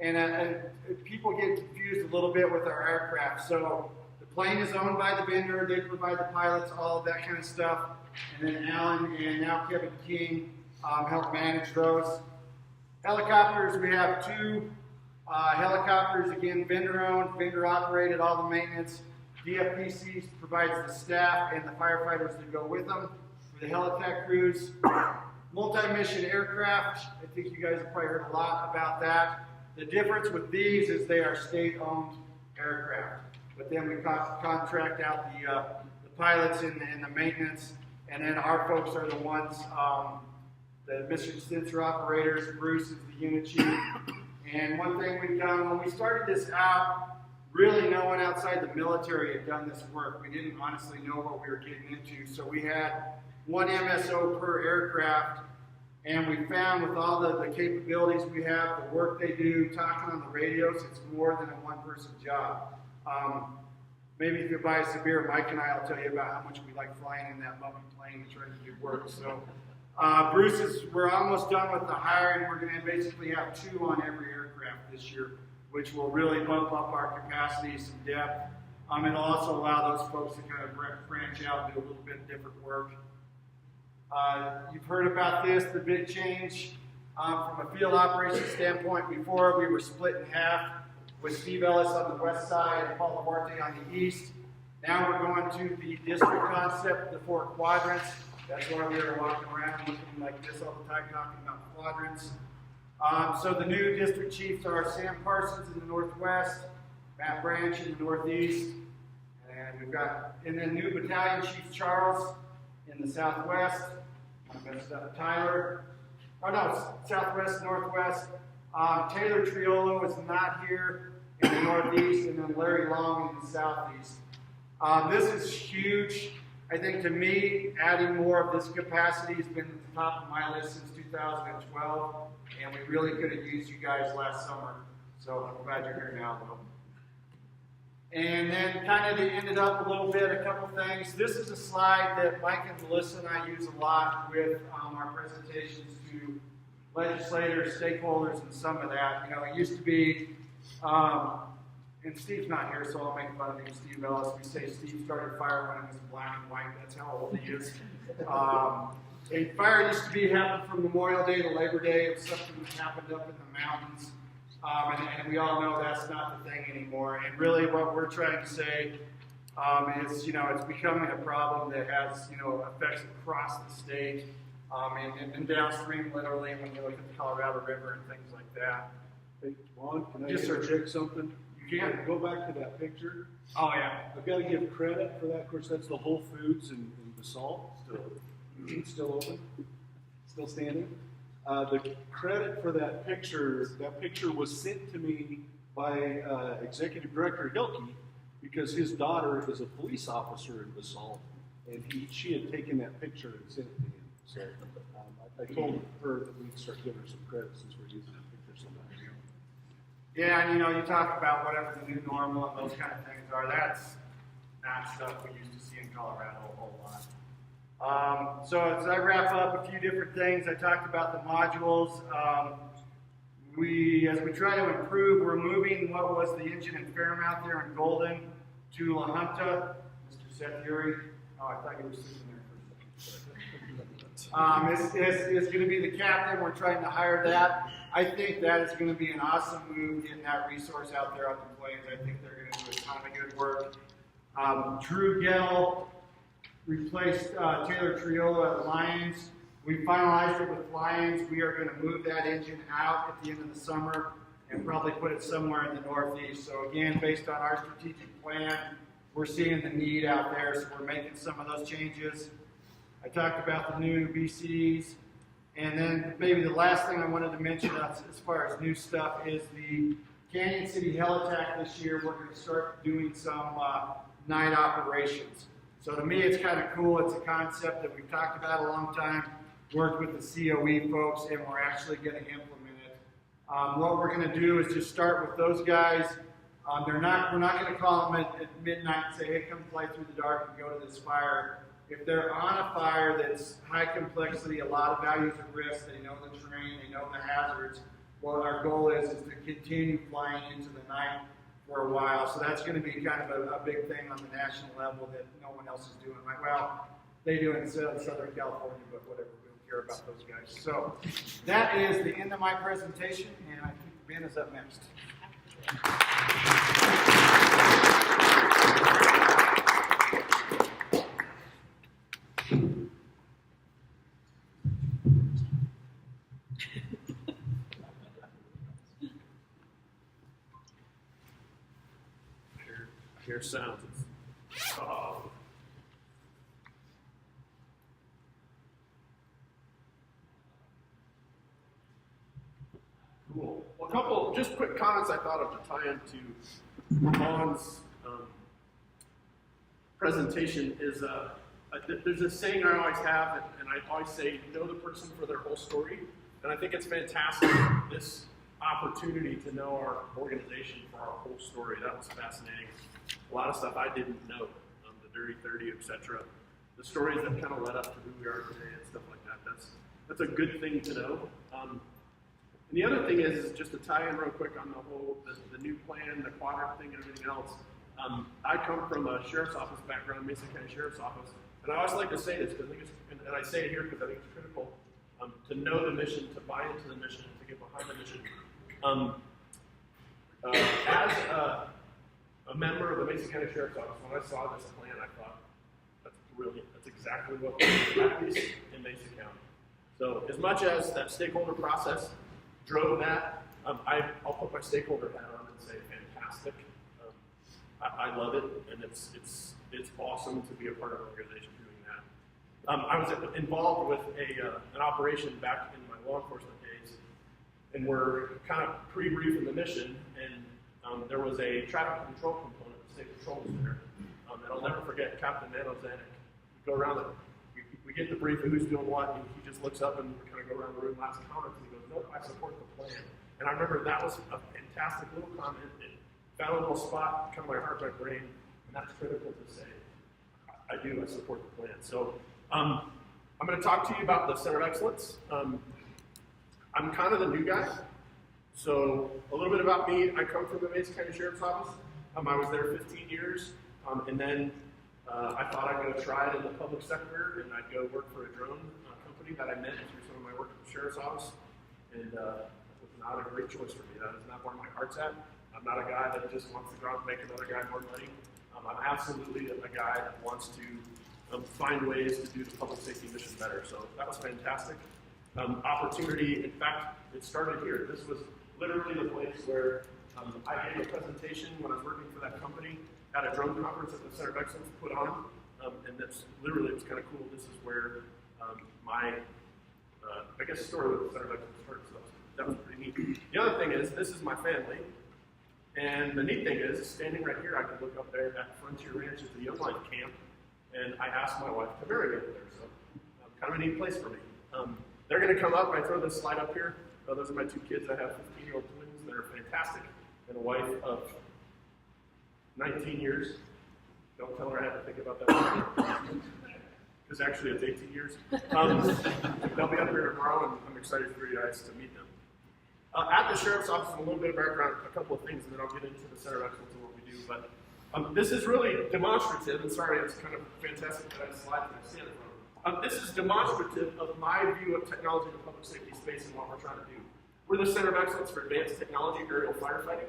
and people get confused a little bit with our aircraft. So the plane is owned by the vendor, they provide the pilots, all of that kind of stuff, and then Alan and now Kevin King help manage those. Helicopters, we have 2 helicopters, again, vendor owned, vendor operated, all the maintenance. DFPC provides the staff and the firefighters that go with them for the helitech crews. Multi-mission aircraft, I think you guys have probably heard a lot about that. The difference with these is they are state-owned aircraft, but then we contract out the pilots and the maintenance, and then our folks are the ones, the mission sensor operators. Bruce is the unit chief. And one thing we've done, when we started this out, really no one outside the military had done this work. We didn't honestly know what we were getting into, so we had 1 MSO per aircraft, and we found with all the capabilities we have, the work they do, talking on the radios, it's more than a 1-person job. Maybe if you buy us a beer, Mike and I will tell you about how much we like flying in that bumpy plane and trying to do work. So we're almost done with the hiring. We're going to basically have 2 on every aircraft this year, which will really bump up our capacity, some depth. It'll also allow those folks to kind of branch out and do a little bit different work. You've heard about this, the big change from a field operations standpoint. Before, we were split in half with Steve Ellis on the west side and Paul Duarte on the east. Now we're going to the district concept, the 4 quadrants. That's why we are walking around looking like this all the time, talking about quadrants. So the new district chiefs are Sam Parsons in the northwest, Matt Branch in the northeast, and we've got, and then new battalion chief Charles in the southwest. I messed up. Tyler, southwest, northwest. Taylor Triolo is not here in the northeast, and then Larry Long in the southeast. This is huge. I think to me, adding more of this capacity has been at the top of my list since 2012, and we really could have used you guys last summer. So I'm glad you're here now, though. And then kind of to end it up a little bit, a couple things. This is a slide that Mike and Melissa and I use a lot with our presentations to legislators, stakeholders, and some of that. It used to be, and Steve's not here, so I'll make fun of him, Steve Ellis. We say Steve started fire when it was black and white. That's how old he is. And fire used to be happened from Memorial Day to Labor Day. It was something that happened up in the mountains. And we all know that's not the thing anymore. And really what we're trying to say is, it's becoming a problem that has, effects across the state and downstream, literally, when you look at the Colorado River and things like that. Hey, Juan, can I Yes, sir. check something? You can. Go back to that picture. Oh, yeah. I've got to give credit for that. Of course, that's the Whole Foods in Basalt. Still open, still standing. The credit for that picture was sent to me by Executive Director Hilke because his daughter is a police officer in Basalt, and she had taken that picture and sent it to him. So I told her that we'd start giving her some credit since we're using that picture so much. Yeah, and you talk about whatever the new normal and those kind of things are. That's not stuff we used to see in Colorado a whole lot. So as I wrap up a few different things, I talked about the modules. As we try to improve, we're moving what was the engine in Fairmount there in Golden to La Junta. Mr. Seth Urey, oh, I thought you were sitting there for a second. Is going to be the captain. We're trying to hire that. I think that is going to be an awesome move, getting that resource out there on the plains. I think they're going to do a ton of good work. Drew Gell replaced Taylor Triola at Lions. We finalized it with Lions. We are going to move that engine out at the end of the summer and probably put it somewhere in the Northeast. So again, based on our strategic plan, we're seeing the need out there, so we're making some of those changes. I talked about the new BCs. And then maybe the last thing I wanted to mention as far as new stuff is the Canyon City Helitack this year. We're going to start doing some night operations. So to me, it's kind of cool. It's a concept that we've talked about a long time, worked with the COE folks, and we're actually going to implement it. What we're going to do is just start with those guys. We're not going to call them at midnight and say, hey, come fly through the dark and go to this fire. If they're on a fire that's high complexity, a lot of values of risk, they know the terrain, they know the hazards, what our goal is to continue flying into the night for a while. So that's going to be kind of a big thing on the national level that no one else is doing. Like, well, they do it in Southern California, but whatever, we don't care about those guys. So that is the end of my presentation, and I think Ben is up next. Hear sounds. Oh. Cool. Well, a couple just quick comments I thought of to tie into Ramon's presentation is there's a saying I always have, and I always say, know the person for their whole story. And I think it's fantastic, this opportunity to know our organization for our whole story. That was fascinating. A lot of stuff I didn't know, the Dirty 30, etc. The stories that kind of led up to who we are today and stuff like that. That's a good thing to know. And the other thing is just to tie in real quick on the whole, the new plan, the quadrant thing, and everything else. I come from a sheriff's office background, Mesa County Sheriff's Office, and I always like to say this because I think it's, and I say it here because I think it's critical to know the mission, to buy into the mission, to get behind the mission. As a member of the Mesa County Sheriff's Office, when I saw this plan, I thought, that's brilliant. That's exactly what we practice in Mesa County. So as much as that stakeholder process drove that, I'll put my stakeholder hat on and say, fantastic. I love it, and it's awesome to be a part of an organization doing that. I was involved with an operation back in my law enforcement days, and we're kind of pre-briefing the mission, and there was a traffic control component. The state patrol was there, and I'll never forget Captain Manozanek. We go around we get the brief of who's doing what, and he just looks up and we kind of go around the room, last comments, and he goes, nope, I support the plan. And I remember that was a fantastic little comment. It found a little spot, kind of my heart, my brain, and that's critical to say. I support the plan. So I'm going to talk to you about the Center of Excellence. I'm kind of the new guy. So a little bit about me. I come from the Mesa County Sheriff's Office. I was there 15 years, and then I thought I'd go try it in the public sector, and I'd go work for a drone company that I met through some of my work at the Sheriff's Office, and that was not a great choice for me. That is not where my heart's at. I'm not a guy that just wants to go out and make another guy more money. I'm absolutely a guy that wants to find ways to do the public safety mission better. So that was fantastic. Opportunity, in fact, it started here. This was literally the place where I gave a presentation when I was working for that company at a drone conference that the Center of Excellence put on. And that's literally, it was kind of cool. This is where my, I guess, story with the Center of Excellence started. So that was pretty neat. The other thing is, this is my family. And the neat thing is, standing right here, I could look up there at Frontier Ranch at the Young Life Camp, and I asked my wife to marry me up there. So kind of a neat place for me. They're going to come up. I throw this slide up here. Those are my two kids. I have 15-year-old twins. They're fantastic. and a wife of 19 years. Don't tell her I had to think about that. Because actually it's 18 years. They'll be up here tomorrow, and I'm excited for you guys to meet them. At the Sheriff's Office, a little bit of background, a couple of things, and then I'll get into the Center of Excellence and what we do. But this is really demonstrative, and sorry, it's kind of fantastic that I have a slide that I stand in front of. This is demonstrative of my view of technology in the public safety space and what we're trying to do. We're the Center of Excellence for Advanced Technology Aerial Firefighting.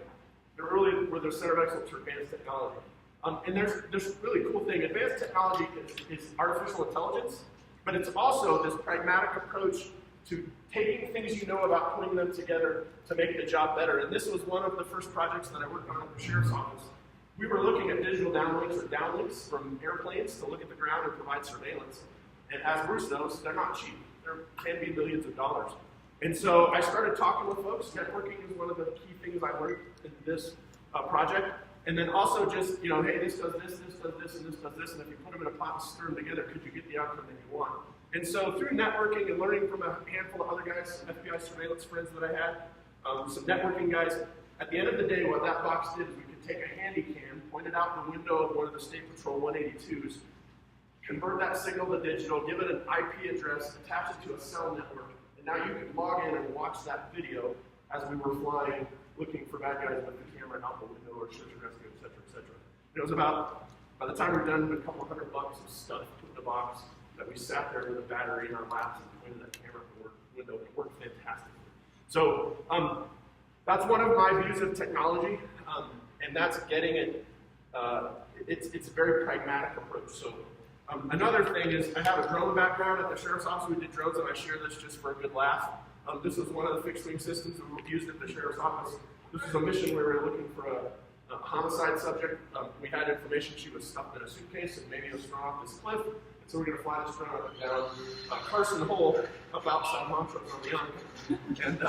We're the Center of Excellence for Advanced Technology. And there's a really cool thing. Advanced technology is artificial intelligence, but it's also this pragmatic approach to taking things you know about, putting them together to make the job better. And this was one of the first projects that I worked on at the Sheriff's Office. We were looking at digital downlinks from airplanes to look at the ground and provide surveillance. And as Bruce knows, they're not cheap. There can be millions of dollars. And so I started talking with folks. Networking is one of the key things I learned in this project. And then also just, hey, this does this, this does this, and this does this, and if you put them in a pot and stir them together, could you get the outcome that you want? And so through networking and learning from a handful of other guys, FBI surveillance friends that I had, some networking guys, at the end of the day, what that box did is we could take a handy cam, point it out the window of one of the State Patrol 182s, convert that signal to digital, give it an IP address, attach it to a cell network, and now you could log in and watch that video as we were flying, looking for bad guys with the camera out the window or search and rescue, et cetera, et cetera. It was about, by the time we were done, a couple $100 of stuff put in the box that we sat there with a battery in our laps and pointed that camera at the window. It worked fantastically. So that's one of my views of technology, and that's getting it. It's a very pragmatic approach. So another thing is I have a drone background at the Sheriff's Office. We did drones, and I share this just for a good laugh. This is one of the fixed wing systems that we used at the Sheriff's Office. This was a mission where we were looking for a homicide subject. We had information she was stuffed in a suitcase and maybe was thrown off this cliff. And so we're going to fly this drone up and down Carson Hole up outside Montrose on the Young. And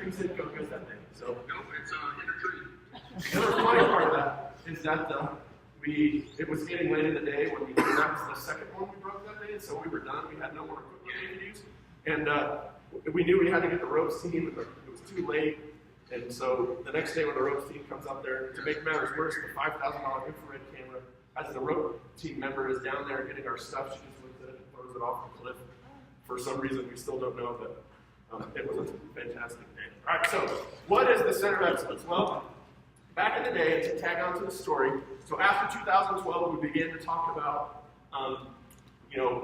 things didn't go good that day. So the other funny part of that is that it was getting late in the day when that was the second one we broke that day. And so we were done. We had no more equipment we could use. And we knew we had to get the ropes team, and it was too late. And so the next day when the ropes team comes up there, to make matters worse, the $5,000 infrared camera, as the rope team member is down there getting our stuff, she just looks at it and throws it off the cliff. For some reason, we still don't know, but it was a fantastic day. All right, so what is the Center of Excellence? Well, back in the day, to tag on to the story, so after 2012, we began to talk about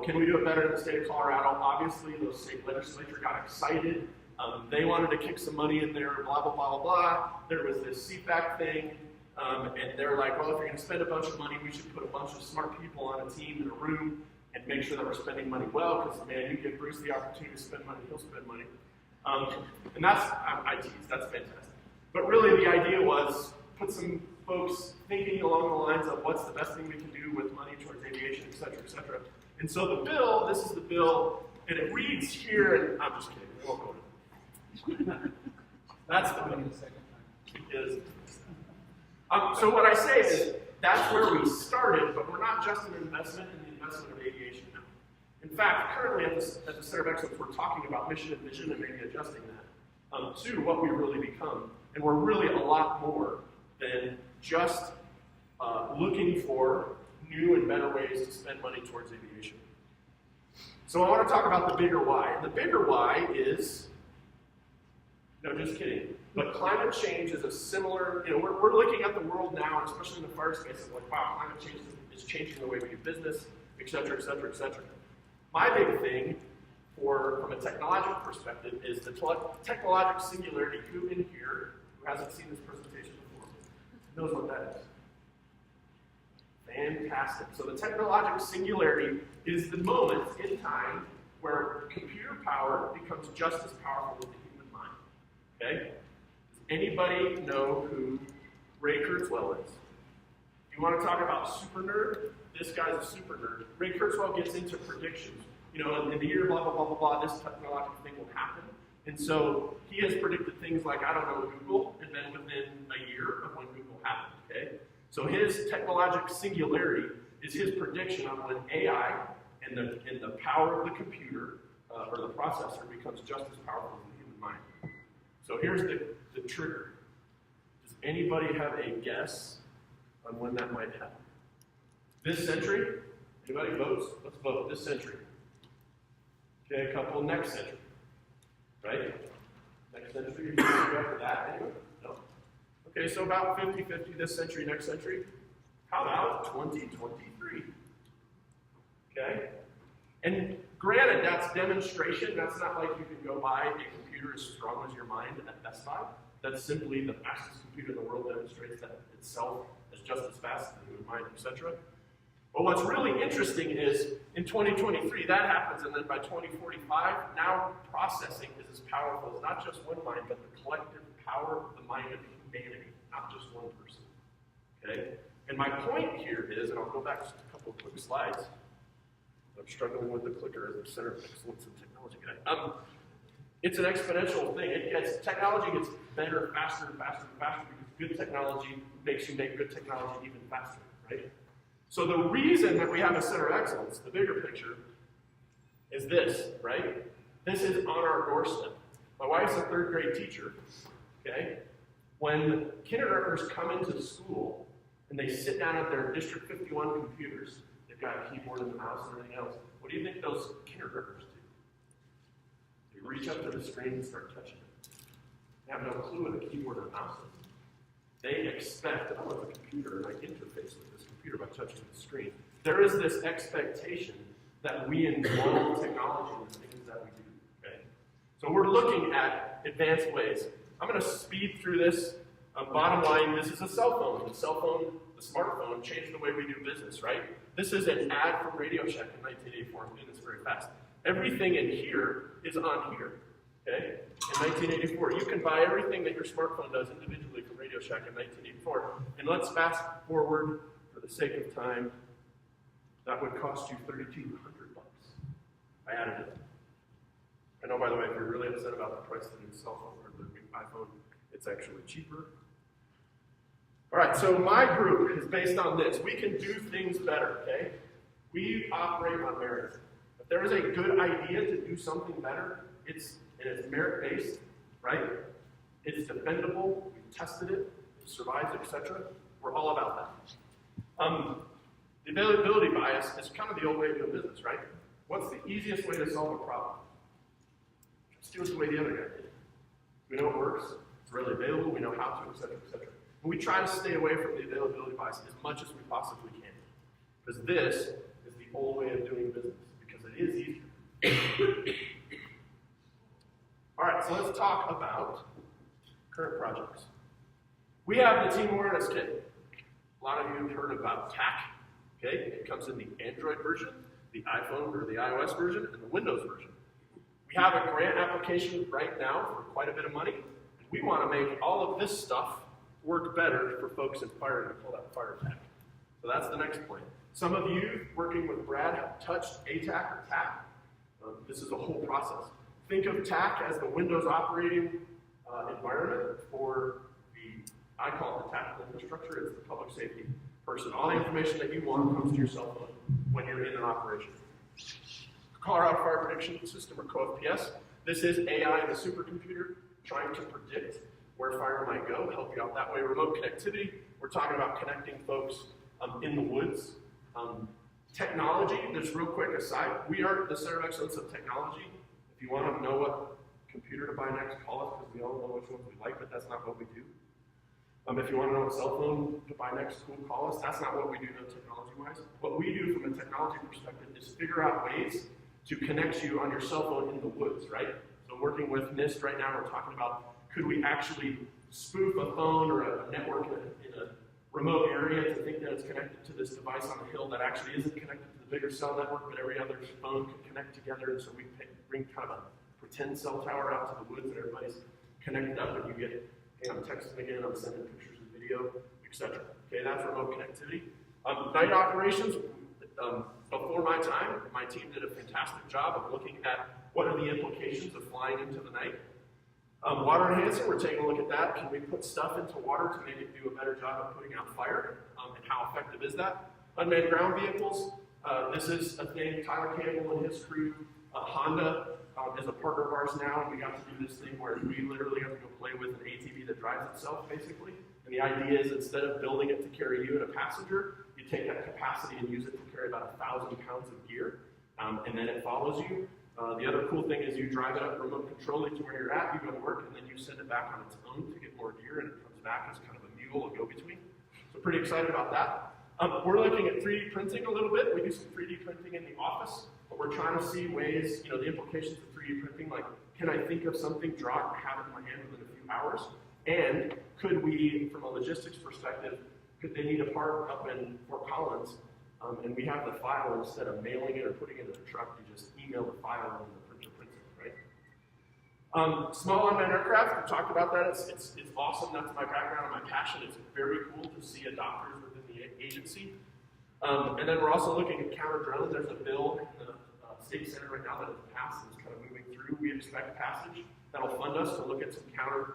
can we do it better in the state of Colorado? Obviously, the state legislature got excited. They wanted to kick some money in there, blah, blah, blah, blah, blah. There was this CPAC thing, and they're like, well, if you're going to spend a bunch of money, we should put a bunch of smart people on a team in a room and make sure that we're spending money well, because, man, you give Bruce the opportunity to spend money, he'll spend money. And I tease, that's fantastic. But really, the idea was put some folks thinking along the lines of what's the best thing we can do with money towards aviation, et cetera, et cetera. And so the bill, this is the bill, and it reads here, and I'm just kidding, we won't go to it. That's the bill. So what I say is, that's where we started, but we're not just an investment in the investment of aviation now. In fact, currently at the Center of Excellence, we're talking about mission and vision and maybe adjusting that to what we really become. And we're really a lot more than just looking for new and better ways to spend money towards aviation. So I want to talk about the bigger why. And the bigger why is, no, just kidding. But climate change is a similar, we're looking at the world now, and especially in the fire space, of like, wow, climate change is changing the way we do business, et cetera, et cetera, et cetera. My big thing from a technological perspective is the technological singularity. Who in here, who hasn't seen this presentation before, knows what that is? Fantastic. So the technological singularity is the moment in time where computer power becomes just as powerful as the human mind. Okay? Does anybody know who Ray Kurzweil is? You want to talk about super nerd? This guy's a super nerd. Ray Kurzweil gets into predictions. In the year blah, blah, blah, blah, blah, this technological thing will happen. And so he has predicted things like, I don't know, Google, and then within a year of when Google happened, okay? So his technological singularity is his prediction on when AI and the power of the computer or the processor becomes just as powerful as the human mind. So here's the trigger. Does Anybody have a guess on when that might happen? This century? Anybody votes? Let's vote. This century. Okay, a couple next century. Right? Next century, after that, anyone? No. Okay, so about 50-50 this century, next century. How about 2023? Okay? And granted, that's demonstration. That's not like you can go buy a computer as strong as your mind at Best Buy. That's simply the fastest computer in the world demonstrates that itself is just as fast as the human mind, etc. But what's really interesting is in 2023, that happens, and then by 2045, now processing is as powerful as not just one mind, but the collective power of the mind of humanity, not just one person. Okay? And my point here is, and I'll go back just a couple of quick slides. I'm struggling with the clicker as a Center of Excellence in Technology guy. It's an exponential thing. Technology gets better, faster, and faster, and faster because good technology makes you make good technology even faster, right? So the reason that we have a Center of Excellence, the bigger picture, is this, right? This is on our doorstep. My wife's a third grade teacher, okay? When kindergartners come into school and they sit down at their District 51 computers, they've got a keyboard and a mouse and everything else, what do you think those kindergartners do? They reach up to the screen and start touching it. They have no clue what a keyboard and a mouse is. They expect, oh, it's a computer, and I interface with this computer by touching the screen. There is this expectation that we involve technology in the things that we do, okay? So we're looking at advanced ways. I'm going to speed through this. Bottom line, this is a cell phone. The cell phone, the smartphone, changed the way we do business, right? This is an ad from Radio Shack in 1984. I'm doing this very fast. Everything in here is on here, okay? In 1984, you can buy everything that your smartphone does individually from Radio Shack in 1984. And let's fast forward for the sake of time. That would cost you $3,200. I added it. I know, by the way, if you're really upset about the price of the new cell phone or the new iPhone, it's actually cheaper. All right, so my group is based on this. We can do things better, okay? We operate on merit. If there is a good idea to do something better, it's merit-based, right? It's defendable, we've tested it, it survives, etc. We're all about that. The availability bias is kind of the old way of doing business, right? What's the easiest way to solve a problem? Just do it the way the other guy did. We know it works, it's readily available, we know how to, etc., etc. And we try to stay away from the availability bias as much as we possibly can. Because this is the old way of doing business, because it is easier. All right, so let's talk about current projects. We have the Team Awareness Kit. A lot of you have heard about TAC. Okay, it comes in the Android version, the iPhone or the iOS version, and the Windows version. We have a grant application right now for quite a bit of money. We want to make all of this stuff work better for folks in fire, and we call that fire TAC. So that's the next point. Some of you working with Brad have touched ATAC or TAC. This is a whole process. Think of TAC as the Windows operating environment for I call it the tactical infrastructure. It's the public safety person. All the information that you want comes to your cell phone when you're in an operation. Colorado Fire Prediction System, or COFPS. This is AI in the supercomputer trying to predict where fire might go, help you out that way. Remote connectivity, we're talking about connecting folks in the woods. Technology, just real quick aside, we are the Center of Excellence of Technology. If you want to know what computer to buy next, call us, because we all know which ones we like, but that's not what we do. If you want to know what cell phone to buy next, cool, call us. That's not what we do technology-wise. What we do from a technology perspective is figure out ways to connect you on your cell phone in the woods, right? So working with NIST right now, we're talking about could we actually spoof a phone or a network in a remote area to think that it's connected to this device on the hill that actually isn't connected to the bigger cell network, but every other phone can connect together, and so we bring kind of a pretend cell tower out to the woods and everybody's connected up, and you get, hey, I'm texting again, I'm sending pictures and video, etc. Okay, that's remote connectivity. Night operations, before my time, my team did a fantastic job of looking at what are the implications of flying into the night. Water enhancing, we're taking a look at that. Can we put stuff into water to make it do a better job of putting out fire? And how effective is that? Unmanned ground vehicles, this is a thing Tyler Campbell and his crew, Honda is a partner of ours now, and we got to do this thing where we literally have to go play with an ATV that drives itself, basically, And the idea is instead of building it to carry you and a passenger, you take that capacity and use it to carry about 1,000 pounds of gear, and then it follows you. The other cool thing is you drive it up remote controlly to where you're at, you go to work, and then you send it back on its own to get more gear, and it comes back as kind of a mule, a go-between. So pretty excited about that. We're looking at 3D printing a little bit. We do some 3D printing in the office, but we're trying to see ways, the implications of 3D printing, like can I think of something, draw it, and have it in my hand within a few hours? And could we, from a logistics perspective, could they need a part up in Fort Collins, and we have the file instead of mailing it or putting it in a truck, you just email the file and the printer prints it, right? Small unmanned aircraft, we talked about that. It's awesome. That's my background and my passion. It's very cool to see adopters within the agency. And then we're also looking at counter drones. There's a bill in the State Senate right now that has passed and is kind of moving through. We expect passage that'll fund us to look at some counter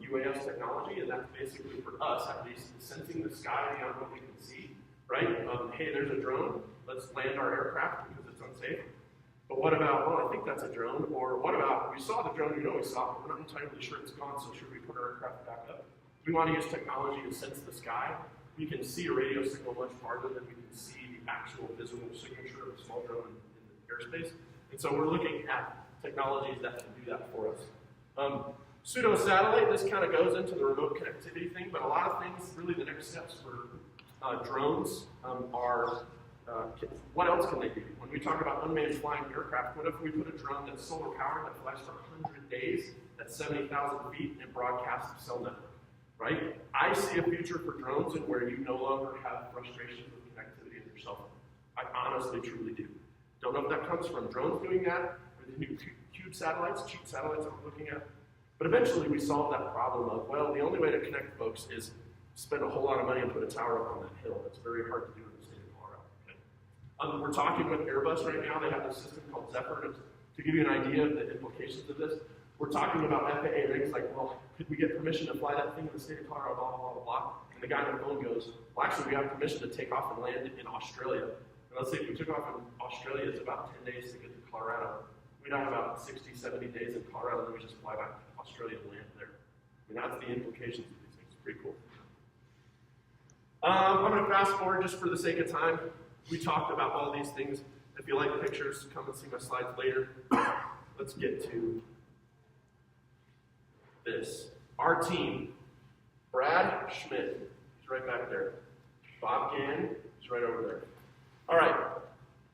UAS technology, and that's basically for us, at least, sensing the sky beyond what we can see, right? Hey, there's a drone. Let's land our aircraft because it's unsafe. But what about, well, I think that's a drone, or what about, we saw the drone, we saw it, but we're not entirely sure it's gone, so should we put our aircraft back up? We want to use technology to sense the sky. We can see a radio signal much farther than we can see the actual visible signature of a small drone in the airspace. And so we're looking at technologies that can do that for us. Pseudo-satellite, this kind of goes into the remote connectivity thing, but a lot of things, really the next steps for drones are, what else can they do? When we talk about unmanned flying aircraft, what if we put a drone that's solar powered that flies for 100 days at 70,000 feet and broadcasts a cell network, right? I see a future for drones in where you no longer have frustrations with connectivity in your cell phone. I honestly, truly do. Don't know if that comes from drones doing that, or the new cube satellites, cheap satellites that we're looking at. But eventually we solve that problem of, well, the only way to connect folks is spend a whole lot of money and put a tower up on that hill. That's very hard to do in the state of Colorado. Okay? We're talking with Airbus right now. They have this system called Zephyr. To give you an idea of the implications of this, we're talking about FAA rigs like, well, could we get permission to fly that thing in the state of Colorado, blah, blah, blah, blah. And the guy on the phone goes, well, actually, we have permission to take off and land in Australia. And let's say if we took off in Australia, it's about 10 days to get to Colorado. We'd have about 60, 70 days in Colorado, and then we just fly back to Australia and land there. I mean, that's the implications of these things. It's pretty cool. I'm going to fast forward just for the sake of time. We talked about all these things. If you like pictures, come and see my slides later. Let's get to this. Our team. Brad Schmidt, he's right back there. Bob Gann, he's right over there. All right.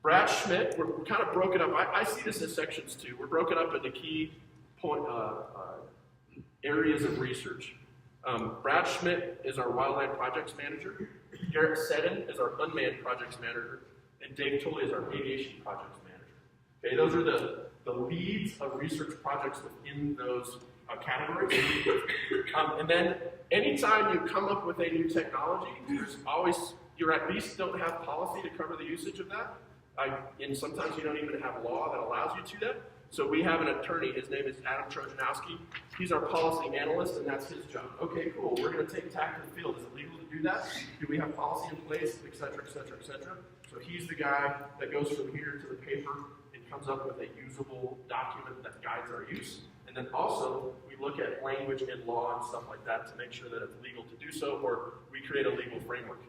Brad Schmidt, we're kind of broken up. I see this as sections too. We're broken up into key areas of research. Brad Schmidt is our wildland projects manager. Garrett Seddon is our unmanned projects manager. And Dave Tolley is our aviation projects manager. Okay, those are the leads of research projects within those categories. And then anytime you come up with a new technology, there's always, you at least don't have policy to cover the usage of that. And sometimes you don't even have law that allows you to that. So we have an attorney, his name is Adam Trojanowski. He's our policy analyst, and that's his job. Okay, cool, we're gonna take TAC to the field. Is it legal to do that? Do we have policy in place, et cetera, et cetera, et cetera? So he's the guy that goes from here to the paper and comes up with a usable document that guides our use. And then also, we look at language and law and stuff like that to make sure that it's legal to do so, or we create a legal framework.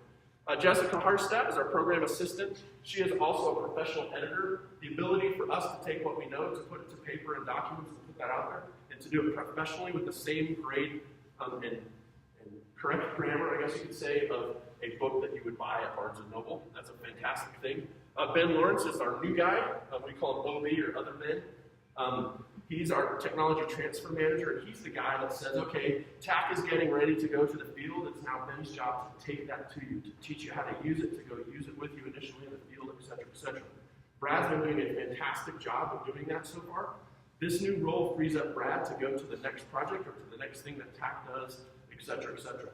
Jessica Harstadt is our program assistant. She is also a professional editor. The ability for us to take what we know, to put it to paper and documents, and put that out there, and to do it professionally with the same grade and correct grammar, I guess you could say, of a book that you would buy at Barnes & Noble. That's a fantastic thing. Ben Lawrence is our new guy. We call him OB or other Ben. He's our technology transfer manager, and he's the guy that says, okay, TAC is getting ready to go to the field. It's now Ben's job to take that to you, to teach you how to use it, to go use it with you initially in the field, et cetera, et cetera. Brad's been doing a fantastic job of doing that so far. This new role frees up Brad to go to the next project or to the next thing that TAC does, et cetera,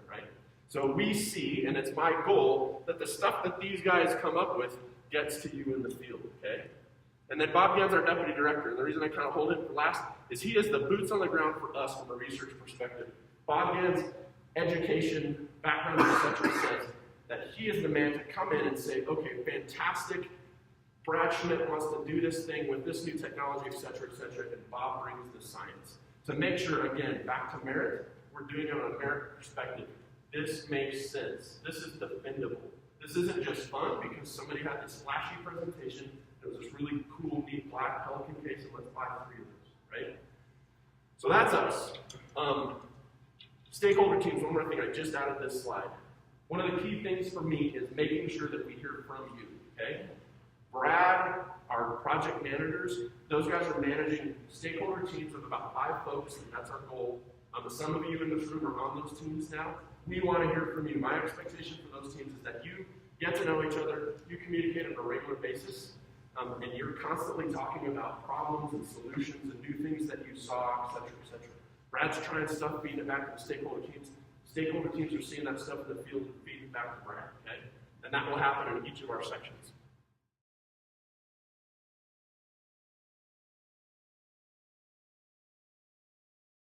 right? So we see, and it's my goal, that the stuff that these guys come up with gets to you in the field, okay? And then Bob Gann's our deputy director, and the reason I kind of hold it for last is he is the boots on the ground for us from a research perspective. Bob Gann's education, background, etc. says that he is the man to come in and say, okay, fantastic, Brad Schmidt wants to do this thing with this new technology, etc., and Bob brings the science. To make sure, again, back to merit, we're doing it on a merit perspective. this makes sense. This is defendable. This isn't just fun because somebody had this flashy presentation. It was this really cool, neat black Pelican case, and let's buy 3 of those, right? So that's us. Stakeholder teams, one more thing, I just added this slide. One of the key things for me is making sure that we hear from you, okay? Brad, our project managers, those guys are managing stakeholder teams of about 5 folks, and that's our goal. Some of you in this room are on those teams now. We want to hear from you. My expectation for those teams is that you get to know each other, you communicate on a regular basis, and you're constantly talking about problems and solutions and new things that you saw, et cetera, et cetera. Brad's trying stuff, feeding it back to the stakeholder teams. Stakeholder teams are seeing that stuff in the field and feeding it back to Brad, okay? And that will happen in each of our sections.